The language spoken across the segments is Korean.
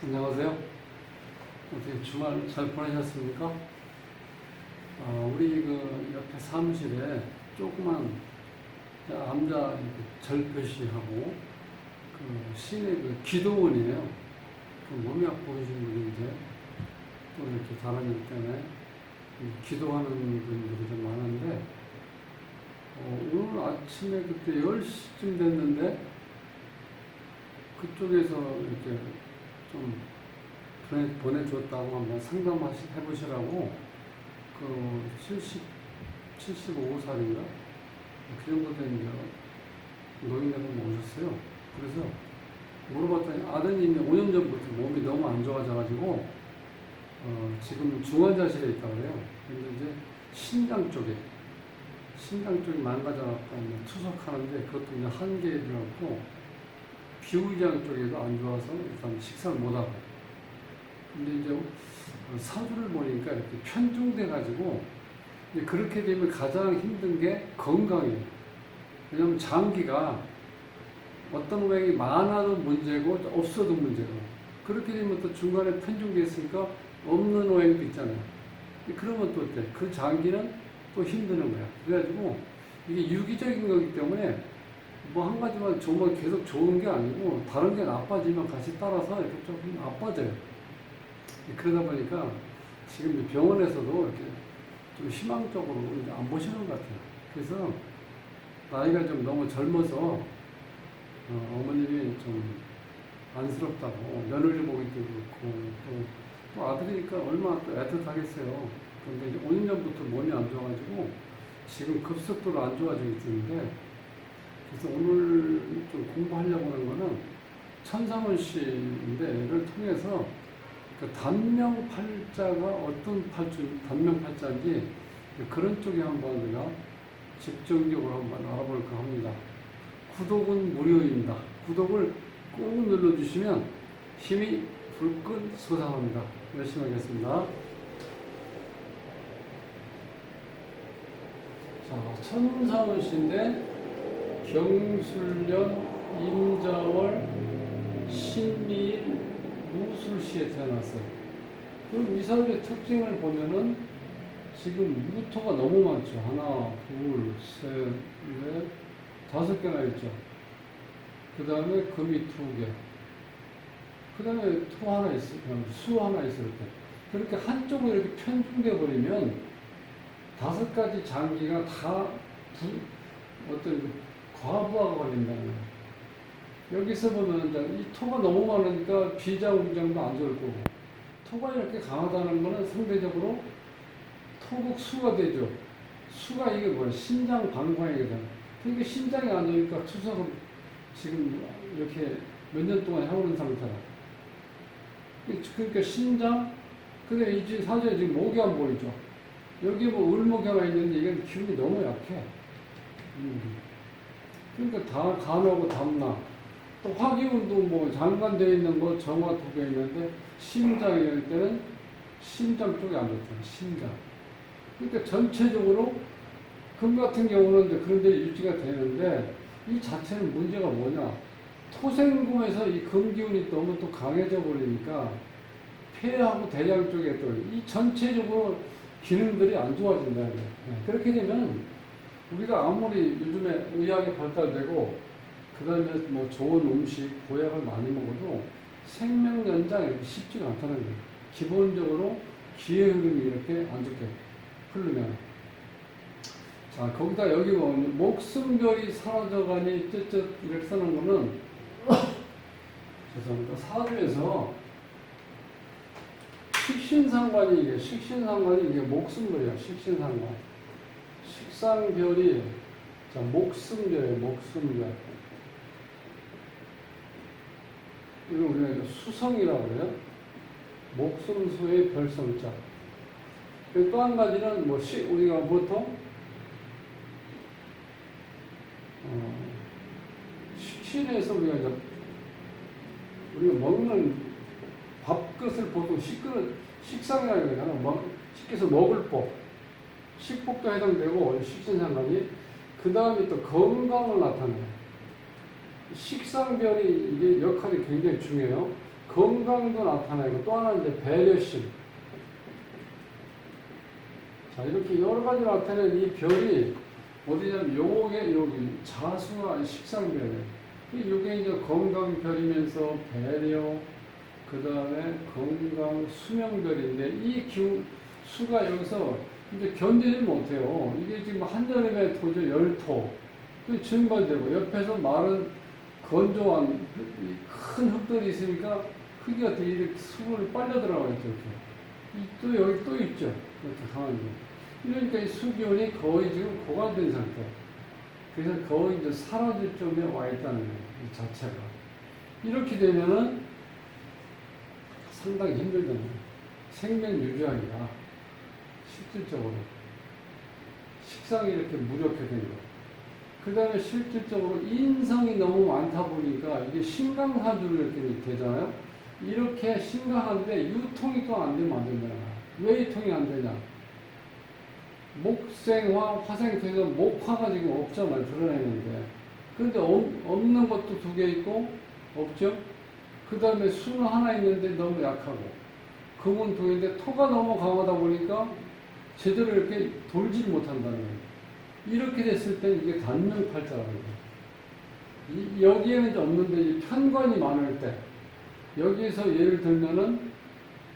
안녕하세요. 어떻게 주말 잘 보내셨습니까? 우리 그 옆에 사무실에 조그만 암자 절 표시하고 그 시내 그 기도원이에요. 그 몸이 아프신 분인데 또 이렇게 다른 일 때문에 기도하는 분들이 좀 많은데 오늘 아침에 그때 10시쯤 됐는데 그쪽에서 이렇게 좀 보내줬다고 한번 해보시라고 그 75살인가? 그 정도 된 노인네분 오셨어요. 그래서 물어봤더니 아드님이 5년 전부터 몸이 너무 안 좋아져가지고 지금 중환자실에 있다고 그래요. 근데 이제 신장 쪽이 망가져갖고 투석하는데 그것도 그냥 한계에 들어갔고 비후장 쪽에도 안 좋아서 일단 식사를 못하고. 근데 이제 사주를 보니까 이렇게 편중돼가지고 이제 그렇게 되면 가장 힘든 게 건강이에요. 왜냐면 장기가 어떤 오행이 많아도 문제고 없어도 문제고, 그렇게 되면 또 중간에 편중됐으니까 없는 오행도 있잖아요. 그러면 또 어때? 그 장기는 또 힘드는 거야. 그래가지고 이게 유기적인 거기 때문에 뭐 한 가지만 정말 계속 좋은 게 아니고 다른 게 나빠지면 같이 따라서 이렇게 조금 나빠져요. 그러다 보니까 지금 병원에서도 이렇게 좀 희망적으로 안 보시는 것 같아요. 그래서 나이가 좀 너무 젊어서 어머님이 좀 안쓰럽다고 며느리 보기도 그렇고 또 아들이니까 얼마나 또 애틋하겠어요. 그런데 이제 5년 전부터 몸이 안 좋아가지고 지금 급속도로 안 좋아지고 있는데, 그래서 오늘 좀 공부하려고 하는 거는 천상원 씨인데를 통해서 그 단명팔자가 어떤 단명팔자인지 그런 쪽에 한번 우리가 집중적으로 한번 알아볼까 합니다. 구독은 무료입니다. 구독을 꼭 눌러주시면 힘이 불끈 솟아납니다. 열심히 하겠습니다. 자, 천상원 씨인데 경술년 임자월 신미일 무술시에 태어났어요. 그럼 이 사람의 특징을 보면은 지금 무토가 너무 많죠. 하나, 둘, 셋, 넷, 5개나 있죠. 그 다음에 금이 2개. 그 다음에 토 하나 있을 때, 수 하나 있을 때. 그렇게 한쪽으로 이렇게 편중돼 버리면 5가지 장기가 다 어떤 과부하가 걸린다는 거예요. 여기서 보면 이 토가 너무 많으니까 비장운장도 안 좋을 거고, 토가 이렇게 강하다는 거는 상대적으로 토국 수가 되죠. 수가 이게 뭐야? 신장 방광이거든. 그러니까 신장이 안 좋으니까 투석은 지금 이렇게 몇 년 동안 해오는 상태다. 그러니까 신장, 근데 이 사주에 지금 목이 안 보이죠. 여기 뭐 을목이 하나 있는데 이게 기운이 너무 약해. 그러니까 다 간하고 담나. 또 화기운도 뭐 장관되어 있는 거 정화 2개 있는데 심장이 이럴 때는 심장 쪽이 안 좋잖아. 심장. 그러니까 전체적으로 금 같은 경우는 그런 데 유지가 되는데 이 자체는 문제가 뭐냐? 토생금에서 이 금기운이 너무 또 강해져 버리니까 폐하고 대장 쪽에 또 이 전체적으로 기능들이 안 좋아진다는 거예요. 그렇게 되면 우리가 아무리 요즘에 의학이 발달되고 그 다음에 뭐 좋은 음식, 보약을 많이 먹어도 생명 연장이 이렇게 쉽지가 않다는 거예요. 기본적으로 기의 흐름이 이렇게 안 좋게 흐르면. 자, 거기다 여기 보면 목숨별이 사라져가니 쯧쯧 이렇게 쓰는 거는 죄송합니다. 사주에서 식신상관이 이게 목숨별이야. 식신상관. 식상별이 자, 목숨별이에요. 목숨별. 이거 우리가 수성이라고 그래요. 목숨수의 별성자. 또 한 가지는 우리가 보통 식신에서 우리가 먹는 밥그릇을 보통 식상이라고 그러잖아. 식기에서 먹을 법, 식복도 해당되고 식신상관이. 그 다음에 또 건강을 나타내요. 식상별이 이게 역할이 굉장히 중요해요. 건강도 나타나고 또 하나 이제 배려심. 자, 이렇게 여러 가지 나타내는 이 별이 어디냐면 요게 여기 자수와 식상별. 이게 이제 건강별이면서 배려, 그 다음에 건강 수명별인데 이 수가 여기서 이제 견디지 못해요. 이게 지금 한여름에 도저 열토, 증발되고 옆에서 마른 건조한 큰 흙들이 있으니까 흙이 어떻게 이렇게 수분을 빨려 들어가 있죠. 이렇게. 또 여기 또 있죠. 이렇게 강한 게. 이러니까 이 수기온이 거의 지금 고갈된 상태. 그래서 거의 이제 사라질 점에 와 있다는 거예요. 이 자체가. 이렇게 되면은 상당히 힘들다는 거예요. 생명 유지하기가 실질적으로. 식상이 이렇게 무력해 된 거. 그 다음에 실질적으로 인성이 너무 많다 보니까 이게 신강사주로 이렇게 되잖아요. 이렇게 신강한데 유통이 또 안 되면 안 된다. 왜 유통이 안 되냐? 목생화, 화생토에서 목화가 지금 없잖아요. 드러내는데. 그런데 없는 것도 두 개 있고, 없죠? 그 다음에 수는 하나 있는데 너무 약하고, 금은 두 개인데 토가 너무 강하다 보니까 제대로 이렇게 돌지 못한다는 거예요. 이렇게 됐을 때 이게 단명팔자라는 거예요. 여기에는 이제 없는데 이 편관이 많을 때, 여기에서 예를 들면은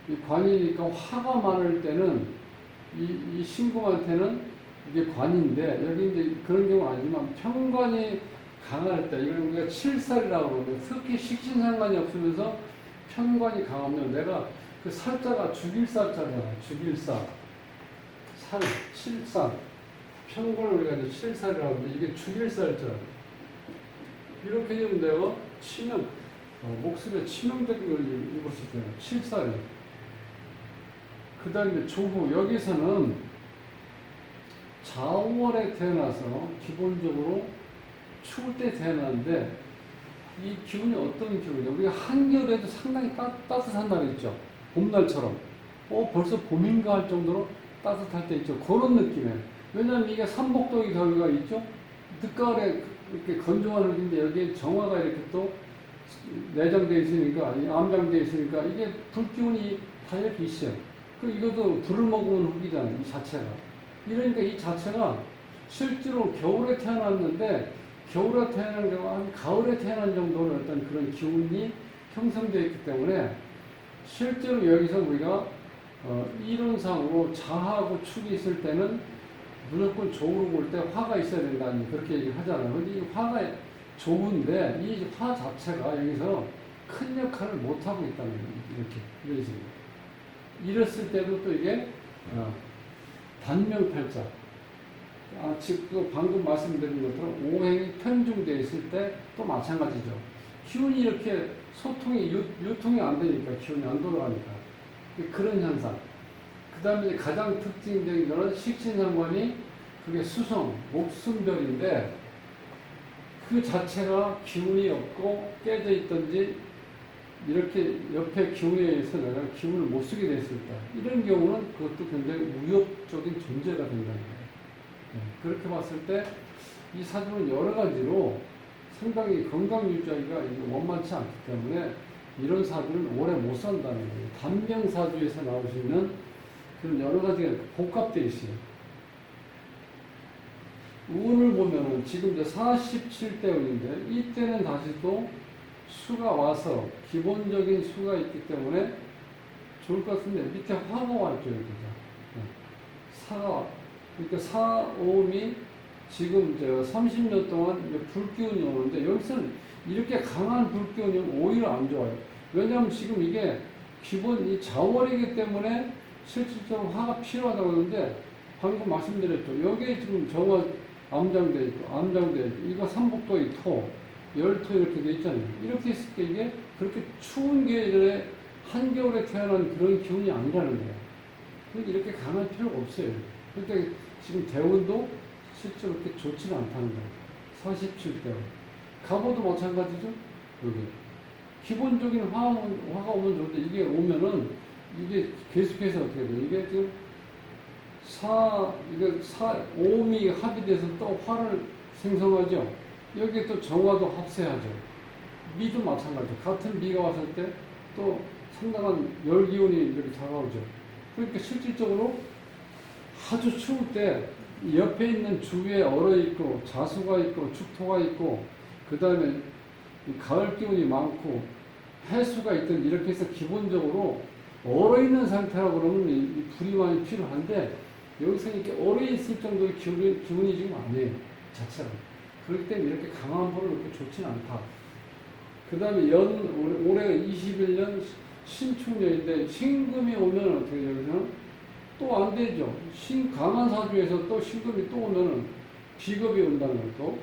이 관이니까 화가 많을 때는 이 신궁한테는 이게 관인데, 여기 이제 그런 경우는 아니지만, 편관이 강할 때, 이걸 우리가 칠살이라고 그러는데, 특히 식신상관이 없으면서 편관이 강하면 내가 그 살자가 죽일살자잖아. 죽일살. 살, 칠살. 편관을 우리가 이제 칠살이라고 하는데, 이게 죽일살자. 이렇게 되면 내가 치명, 목숨에 치명적인 걸 입을 수 있잖아요. 칠살이. 그 다음에 조후, 여기서는 자월에 태어나서 기본적으로 추울 때 태어났는데 이 기운이 어떤 기운이냐. 우리가 한겨울에도 상당히 따뜻한 날이 있죠. 봄날처럼. 벌써 봄인가 할 정도로 따뜻할 때 있죠. 그런 느낌에. 왜냐하면 이게 삼복도의 더위가 있죠. 늦가을에 이렇게 건조한 흙인데 여기에 정화가 이렇게 또 내장되어 있으니까, 암장되어 있으니까 이게 불기운이 다 이렇게 있어요. 이것도 불을 먹으면 흙이잖아요, 이 자체가. 이러니까 이 자체가 실제로 겨울에 태어났는데, 겨울에 태어난 경우 한 가을에 태어난 정도는 어떤 그런 기운이 형성되어 있기 때문에, 실제로 여기서 우리가, 이론상으로 자하고 축이 있을 때는 무조건 조우로 볼 때 화가 있어야 된다니, 그렇게 얘기를 하잖아요. 근데 이 화가 좋은데, 이 화 자체가 여기서 큰 역할을 못하고 있다는 거예요. 이런 식으로. 이랬을 때도 또 이게 단명팔자. 지금 방금 말씀드린 것처럼 오행이 편중되어 있을 때 또 마찬가지죠. 기운이 이렇게 소통이 유통이 안 되니까, 기운이 안 돌아가니까 그런 현상. 그 다음에 가장 특징적인 것은 식신상관이 그게 수성, 목순별인데 그 자체가 기운이 없고 깨져 있든지 이렇게 옆에 기운에 의해서 내가 기운을 못 쓰게 됐을 때, 이런 경우는 그것도 굉장히 위협적인 존재가 된다는 거예요. 그렇게 봤을 때 이 사주는 여러 가지로 상당히 건강 유지하기가 원만치 않기 때문에 이런 사주는 오래 못 산다는 거예요. 단명사주에서 나올 수 있는 그런 여러 가지가 복합되어 있어요. 운을 보면은 지금 이제 47대 운인데, 이때는 다시 또 수가 와서 기본적인 수가 있기 때문에 좋을 것 같은데, 밑에 화가 왔죠, 여기서. 사가, 그러니까 사오음이 지금 30년 동안 불기운이 오는데, 여기서는 이렇게 강한 불기운이 오히려 안 좋아요. 왜냐하면 지금 이게 기본 이 자월이기 때문에 실질적으로 화가 필요하다고 하는데, 방금 말씀드렸죠. 여기에 지금 정화 암장되어 있고, 암장되어 있고, 이거 삼복도의 토, 열토 이렇게 돼 있잖아요. 이렇게 했을 때 이게 그렇게 추운 계절에 한겨울에 태어난 그런 기운이 아니라는 거예요. 그러니까 이렇게 강할 필요가 없어요. 그러니까 지금 대운도 실제로 그렇게 좋지는 않다는 거예요. 47대. 갑오도 마찬가지죠. 여기. 기본적인 화가 오면 좋은데, 이게 오면은 이게 계속해서 어떻게 돼요? 이게 지금 오음이 합의돼서 또 화를 생성하죠. 여기에 또 정화도 합세하죠. 미도 마찬가지죠. 같은 미가 왔을 때 또 상당한 열 기운이 이렇게 다가오죠. 그러니까 실질적으로 아주 추울 때 옆에 있는 주위에 얼어 있고 자수가 있고 축토가 있고 그 다음에 가을 기운이 많고 해수가 있든 이렇게 해서 기본적으로 얼어 있는 상태라고 그러면 이 불이 많이 필요한데 여기서 이렇게 얼어 있을 정도의 기운이 지금 아니에요. 자체가. 그렇기 때문에 이렇게 강한 불은 그렇게 좋지는 않다. 그 다음에 올해가 21년 신축년인데 신금이 오면 어떻게 되냐면 또 안 되죠. 강한 사주에서 또 신금이 또 오면은 비겁이 온다는 것도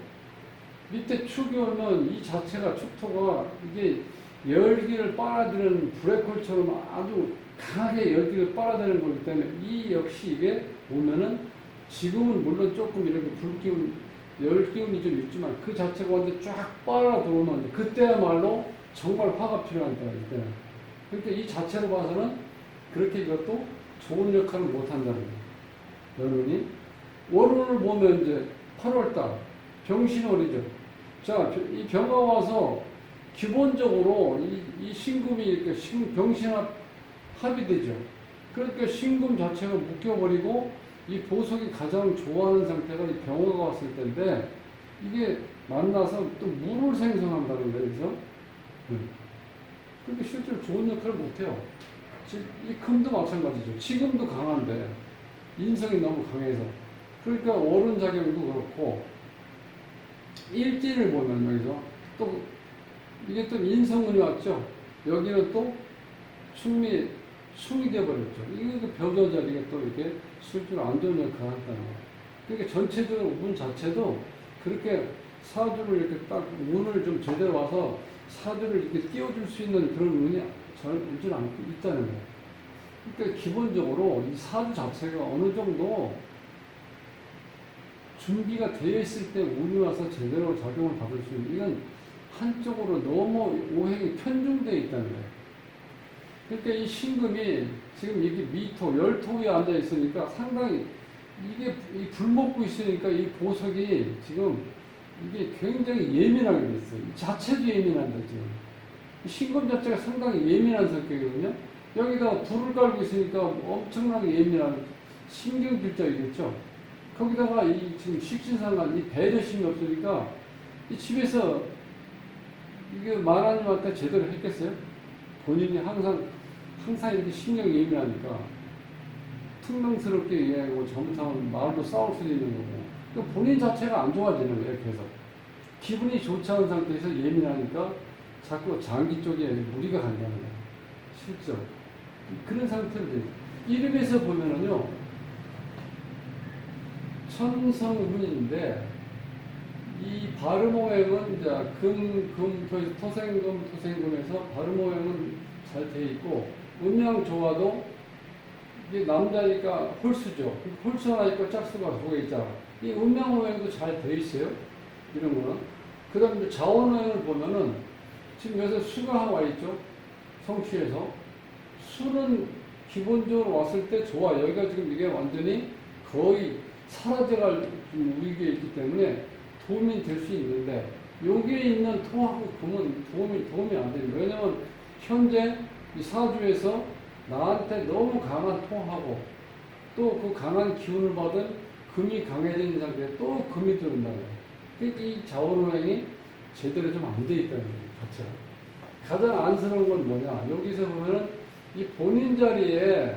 밑에 축이 오면 이 자체가 축토가 이게 열기를 빨아들이는 블랙홀처럼 아주 강하게 열기를 빨아들이는 거기 때문에 이 역시 이게 오면은 지금은 물론 조금 이렇게 불기운 열기운이 좀 있지만 그 자체가 완전 쫙 빨아 들어오면 그때야말로 정말 화가 필요한 때가 있잖아요. 그러니까 이 자체로 봐서는 그렇게 이것도 좋은 역할을 못 한다는 거예요. 여론이 월운을 보면 이제 8월달 병신월이죠. 자, 이 병가 와서 기본적으로 이 신금이 이렇게 병신합이 되죠. 그러니까 신금 자체가 묶여버리고 이 보석이 가장 좋아하는 상태가 이 병화가 왔을 때인데 이게 만나서 또 물을 생성한다는 거예요. 그래서 그러니까 실제로 좋은 역할을 못해요. 이 금도 마찬가지죠. 지금도 강한데 인성이 너무 강해서 그러니까 월운 작용도 그렇고 일지를 보면 여기서 또 이게 또 인성운이 왔죠. 여기는 또 충이 되어버렸죠. 이게 그 벼저 자리가 또 이렇게 실제로 안 좋은 역할을 한다는 거예요. 그러니까 전체적으로 운 자체도 그렇게 사주를 이렇게 딱 운을 좀 제대로 와서 사주를 이렇게 띄워줄 수 있는 그런 운이 잘 오질 않고 있다는 거예요. 그러니까 기본적으로 이 사주 자체가 어느 정도 준비가 되어 있을 때 운이 와서 제대로 작용을 받을 수 있는 이건 한쪽으로 너무 오행이 편중되어 있다는 거예요. 그러니까 이 신금이 지금 이게 미토, 열토에 앉아 있으니까 상당히 이게 이 불 먹고 있으니까 이 보석이 지금 이게 굉장히 예민하게 됐어요. 이 자체도 예민한다, 지금. 이 신금 자체가 상당히 예민한 성격이거든요. 여기다가 불을 깔고 있으니까 엄청나게 예민한 신경질적이겠죠. 거기다가 이 지금 식신상관, 이 배려심이 없으니까 이 집에서 이게 마라님한테 제대로 했겠어요? 본인이 항상 이렇게 신경이 예민하니까 퉁명스럽게 얘기하고 잘못하면 말로 싸울 수도 있는 거고 그러니까 본인 자체가 안 좋아지는 거예요. 계속 기분이 좋지 않은 상태에서 예민하니까 자꾸 장기 쪽에 무리가 간다는 거예요. 실제로 그런 상태로 돼요. 이름에서 보면은요 천성운인데 이 발음오행은 이제 토생금에서 발음오행은 잘 돼 있고 음양 조화도 이게 남자니까 홀수죠. 홀수 하나 있고 짝수가 두 개 있잖아. 이 음양오행도 잘 돼 있어요. 이런 거는. 그 다음에 자원오행을 보면은 지금 여기서 수가 하나 와 있죠. 성취에서 수는 기본적으로 왔을 때 좋아. 여기가 지금 이게 완전히 거의 사라져갈 위기에 있기 때문에 도움이 될 수 있는데 여기에 있는 토하고 금은 도움이 안 됩니다. 왜냐하면 현재 이 사주에서 나한테 너무 강한 토하고 또 그 강한 기운을 받은 금이 강해진 상태에 또 금이 들어온다는 거예요. 그러니까 이 자원오행이 제대로 좀 안 돼 있다는 거예요. 자체가. 가장 안쓰러운 건 뭐냐. 여기서 보면은 이 본인 자리에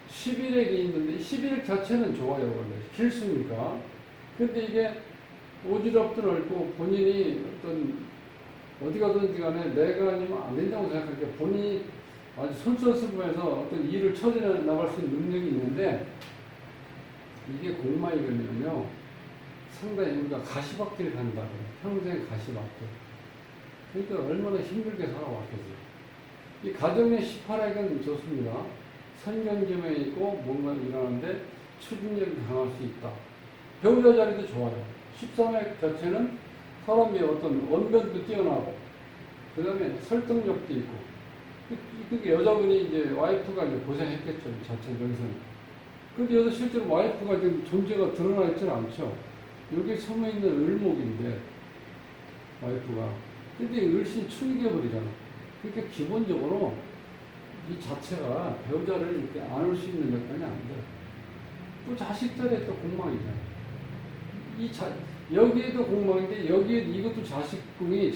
11액이 있는데 11액 자체는 좋아요. 원래 필수니까. 근데 이게 오지랖도 넓고 본인이 어디 가든지 간에 내가 아니면 안 된다고 생각하니까 본인이 아주 솔선수범해서 어떤 일을 처리해 나갈 수 있는 능력이 있는데 이게 공마이거든요. 상당히 우리가 가시밭길을 간다. 평생 가시밭길. 그러니까 얼마나 힘들게 살아왔겠어요. 이 가정의 18액은 좋습니다. 선경점에 있고 뭔가 일하는데 추진력이 강할 수 있다. 배우자 자리도 좋아요. 13액 자체는 사람의 어떤 언변도 뛰어나고 그 다음에 설득력도 있고 그게 여자분이 이제 와이프가 이제 고생했겠죠. 자체 여기서는. 근데 여기서 실제로 와이프가 지금 존재가 드러나 있지는 않죠. 여기 숨어있는 을목인데 와이프가 근데 을신 충격해버리잖아. 그러니까 기본적으로 이 자체가 배우자를 이렇게 안을 수 있는 여건이 안 돼. 또 자식들의 또 공망이잖아. 여기에도 공망인데 여기에 이것도 자식궁이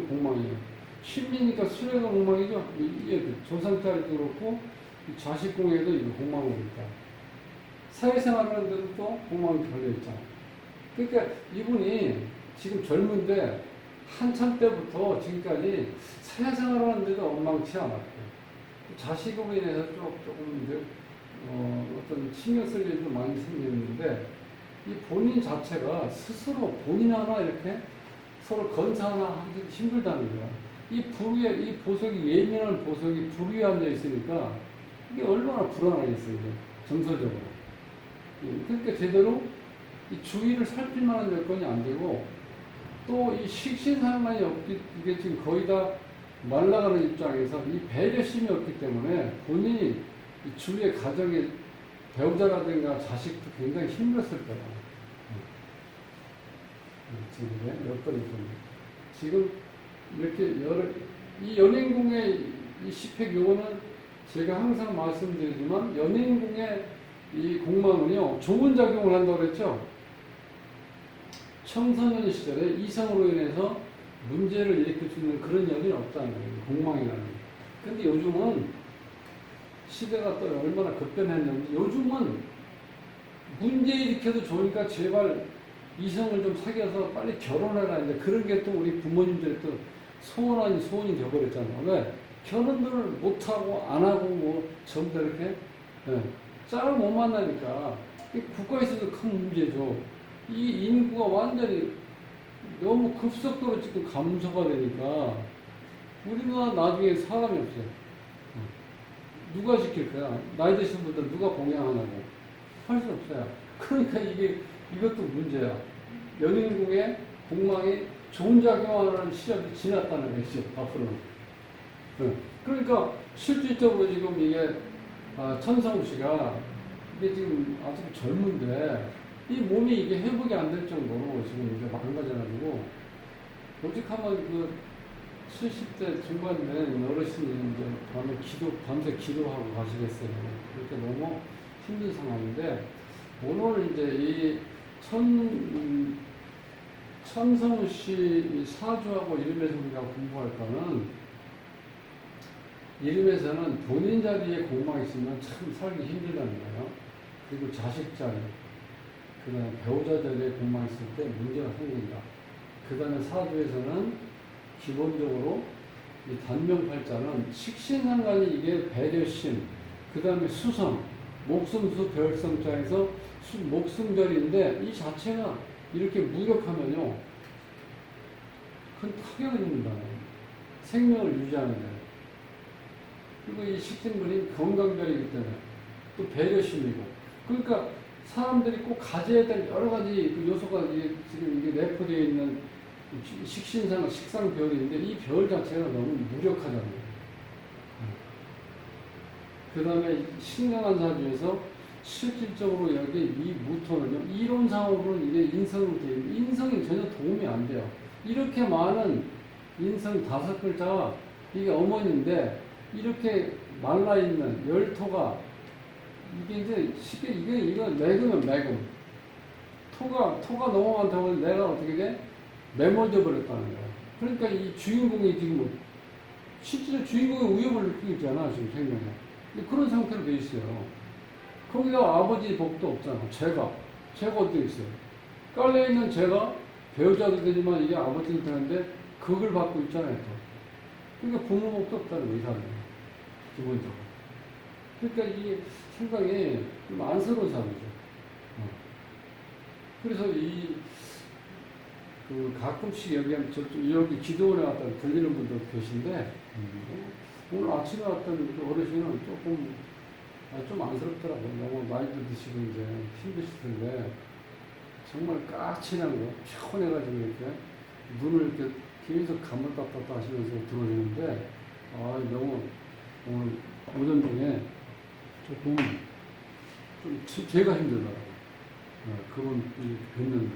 공망이에요. 신비니까 수레가 공망이죠. 이게 조상자리도 그렇고 자식궁에도 이거 공망이 있다. 사회생활하는 데도 또 공망이 걸려있잖아. 그러니까 이분이 지금 젊은데 한참 때부터 지금까지 사회생활하는 데도 엉망치 않았고 자식으로 인해서 조금 이제 어떤 신경 쓸 일도 많이 생기는데 이 본인 자체가 스스로 본인 하나 이렇게 서로 건사 하나 하기 힘들다는 거야. 이 보석이 예민한 보석이 불 위에 앉아 있으니까 이게 얼마나 불안하겠어요, 이게 정서적으로. 그러니까 제대로 이 주위를 살필 만한 여건이 안 되고 또 이 식신상관이 없기 이게 지금 거의 다 말라가는 입장에서 이 배려심이 없기 때문에 본인이 이 주위의 가정의 배우자라든가 자식도 굉장히 힘들었을 거야. 지금 여건이 좀 지금 이렇게 이 연인궁의 이 시팩 요거는 제가 항상 말씀드리지만 연인궁의 이 공망은요 좋은 작용을 한다고 그랬죠. 청소년 시절에 이성으로 인해서 문제를 일으킬 수 있는 그런 연이 없다는 거예요. 공망이라는 게. 근데 요즘은 시대가 또 얼마나 급변했는지 요즘은 문제 일으켜도 좋으니까 제발 이성을 좀 사귀어서 빨리 결혼해라. 이제 그런 게 또 우리 부모님들이 또 소원이 되어버렸잖아요. 왜? 결혼을 못하고 안 하고 뭐 전부 다 이렇게 짝을 못 만나니까 국가에서도 큰 문제죠. 이 인구가 완전히 너무 급속도로 지금 감소가 되니까 우리나라 나중에 사람이 없어요. 누가 지킬 거야? 나이 드신 분들 누가 봉양하냐고. 할 수 없어요. 그러니까 이것도 문제야. 연인궁의 공망이 좋은 작용하는 시절이 지났다는 거죠, 앞으로는. 그러니까 실질적으로 지금 이게 천성우 씨가 이게 지금 아주 젊은데 이 몸이 이게 회복이 안 될 정도로 지금 이제 망가져가지고 오직하면 그 70대 중반 된 어르신이 이제 밤새 기도하고 가시겠어요. 그렇게 너무 힘든 상황인데 오늘 이제 이 천성우 씨 사주하고 이름에서 우리가 공부할 거는 이름에서는 본인 자리에 공망이 있으면 참 살기 힘들다는 거예요. 그리고 자식 자리, 그 다음에 배우자 자리에 공망이 있을 때 문제가 생긴다. 그 다음에 사주에서는 기본적으로 이 단명팔자는 식신상관이 이게 배려심, 그 다음에 수성, 목숨수 별성자에서 목숨별인데 이 자체가 이렇게 무력하면요 큰 타격을 입는다. 생명을 유지하는데. 그리고 이 식신물이 건강별이기 때문에 또 배려심이고. 그러니까 사람들이 꼭 가져야 될 여러 가지 그 요소가 지금 이게 내포되어 있는 식상별인데 이 별 자체가 너무 무력하잖아요. 그 다음에 신강한 사주에서 실질적으로 여기 이 무토는요, 이론상으로는 이게 인성으로 되어 있는, 인성이 전혀 도움이 안 돼요. 이렇게 많은 인성 5글자가 이게 어머니인데, 이렇게 말라있는 열토가, 이게 이제 쉽게, 이거 매금은 매금. 토가 너무 많다고 해서 내가 어떻게 돼? 매몰돼 버렸다는 거야. 그러니까 이 주인공이 지금 실제로 주인공의 위협을 느끼고 있잖아, 지금 생명에. 그런 상태로 돼 있어요. 거기다 아버지 복도 없잖아. 죄가 어디 있어요? 깔려있는 죄가 배우자도 되지만 이게 아버지는 되는데 그걸 받고 있잖아요. 또. 그러니까 부모 복도 없다는 거예요. 이 사람은. 기본적으로. 그러니까 이게 상당히 좀 안쓰러운 사람이죠. 그래서 가끔씩 여기 기도원에 왔다 들리는 분도 계신데, 오늘 아침에 왔던 어르신은 좀 안쓰럽더라고요. 너무 나이도 드시고 이제 힘드실 텐데, 정말 까칠한 거, 피곤해가지고 이렇게 눈을 이렇게 계속 감았다 떴다 하시면서 들어오시는데, 너무 오늘 오전 중에 조금 좀 제가 힘들더라고요. 그분 뵀는데.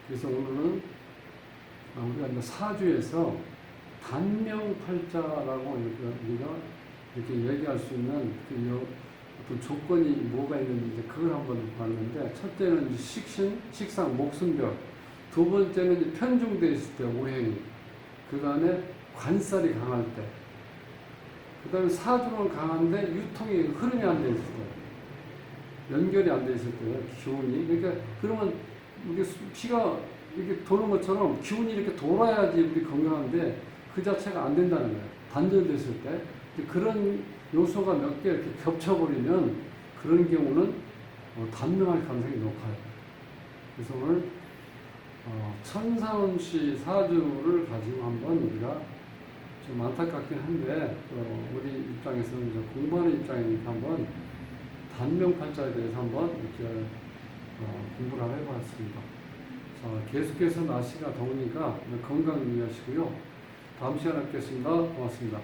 그래서 오늘은 우리가 사주에서 단명팔자라고 우리가 이렇게 얘기할 수 있는 어떤 조건이 뭐가 있는지 그걸 한번 봤는데, 첫째는 이제 식상, 목순벽, 두 번째는 이제 편중되어 있을 때 오행이, 그 다음에 관살이 강할 때, 그 다음에 사주는 강한데 유통이 흐름이 안 돼 있을 때, 연결이 안 돼 있을 때 기운이, 그러니까 그러면 이게 피가 이렇게 도는 것처럼 기운이 이렇게 돌아야지 우리 건강한데 그 자체가 안 된다는 거예요. 단절됐을 때 그런 요소가 몇 개 이렇게 겹쳐버리면 그런 경우는 단명할 가능성이 높아요. 그래서 오늘 천사운 씨 사주를 가지고 한번 우리가 좀 안타깝긴 한데 우리 입장에서는 이제 공부하는 입장이니까 한번 단명팔자에 대해서 한번 이렇게 공부를 해봤습니다. 자, 계속해서 날씨가 더우니까 건강 유의하시고요. 다음 시간에 뵙겠습니다. 고맙습니다.